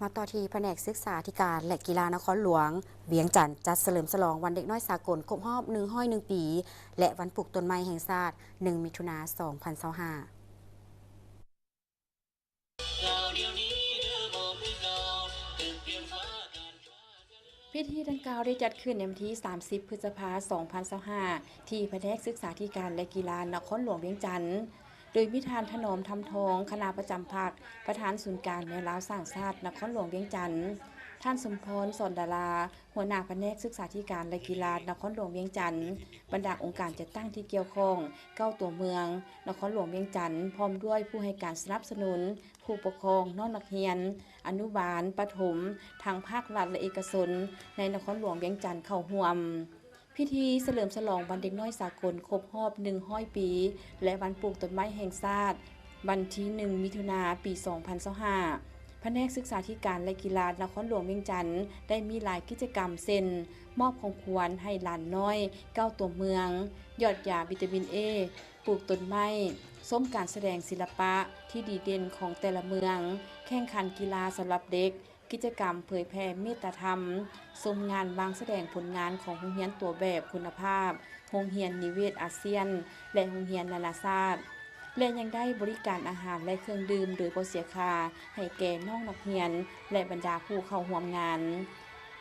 มาต่อที่แผนกศึกษาธิการและกีฬานครหลวงเวียงจันทร์จัดเฉลิมฉลองวันเด็กน้อยสากลครบรอบ101 ปีและวันปลูกต้นไม้แห่งชาติ1 มิถุนายน 2025พิธีดังกล่าวได้จัดขึ้นในวันที่ 30 พฤษภาคม 2025 ที่แผนกศึกษาธิการและกีฬานครหลวงเวียงจันทร์โดยมีท่านถนอมทำทองคณะประจำภาคประธานศูนย์การแนวลาวสร้างชาตินครหลวงเวียงจันทร์ท่านสมพรสอนดาราหัวหน้าแผนกศึกษาธิการและกีฬานครหลวงเวียงจันทร์บรรดาองค์การจัดตั้งที่เกี่ยวข้อง9ตัวเมืองนครหลวงเวียงจันทร์พร้อมด้วยผู้ให้การสนับสนุนผู้ปกครองน้องนักเรียนอนุบาลประถมทางภาครัฐและเอกชนในนครหลวงเวียงจันทร์เข้าร่วมพิธีเฉลิมฉลองวันเด็กน้อยสากลครบรอบ100 ปีและวันปลูกต้นไม้แห่งชาติวันที่1 มิถุนายน ปี 2025แผนกศึกษาธิการและกีฬานครหลวงเวียงจันทร์ได้มีหลายกิจกรรมเช่นมอบของขวัญให้หลานน้อย9ตัวเมืองยอดยาวิตามินเอปลูกต้นไม้ส้มการแสดงศิลปะที่ดีเด่นของแต่ละเมืองแข่งขันกีฬาสำหรับเด็กกิจกรรมเผยแผ่เมตตาธรรมชมงานวางแสดงผลงานของโรงเรียนตัวแบบคุณภาพโรงเรียนนิเวศอาเซียนและโรงเรียนนานาชาติและยังได้บริการอาหารและเครื่องดื่มโดยบ่เสียค่าให้แก่น้องนักเรียนและบรรดาผู้เข้าร่วมงาน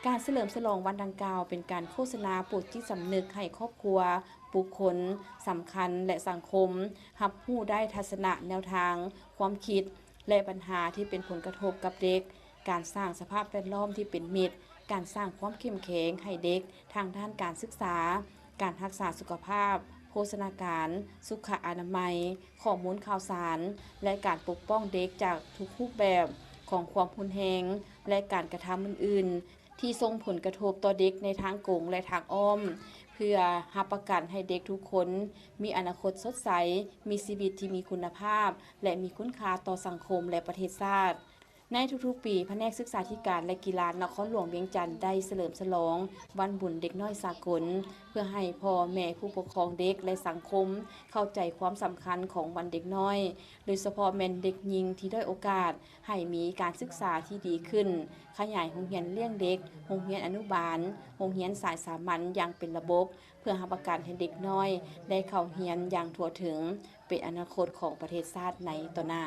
การเฉลิมฉลองวันดังกล่าวเป็นการโฆษณาปลุกจิตสำนึกให้ครอบครัวบุคคลสำคัญและสังคมรับรู้ได้ทัศนะแนวทางความคิดและปัญหาที่เป็นผลกระทบกับเด็กการสร้างสภาพแวดล้อมที่เป็นมิตรการสร้างความเข้มแข็งให้เด็กทางด้านการศึกษาการรักษาสุขภาพโภชนาการสุขอนามัยข้อมูลข่าวสารและการปกป้องเด็กจากทุกรูปแบบของความรุนแรงและการกระทำอื่นๆที่ส่งผลกระทบต่อเด็กในทางตรงและทางอ้อมเพื่อรับประกันให้เด็กทุกคนมีอนาคตสดใสมีชีวิตที่มีคุณภาพและมีคุณค่าต่อสังคมและประเทศชาติในทุกๆปีแผนกศึกษาธิการและกีฬานครหลวงเวียงจันทร์ได้เฉลิมฉลองวันบุญเด็กน้อยสากลเพื่อให้พ่อแม่ผู้ปกครองเด็กและสังคมเข้าใจความสำคัญของวันเด็กน้อยโดยเฉพาะแม่นเด็กหญิงที่ด้อยโอกาสให้มีการศึกษาที่ดีขึ้นขยายโรงเรียนเลี้ยงเด็กโรงเรียนอนุบาลโรงเรียนสายสามัญอย่างเป็นระบบเพื่อรับประกันให้เด็กน้อยได้เข้าเรียนอย่างทั่วถึงเป็นอนาคตของประเทศชาติในต่อหน้า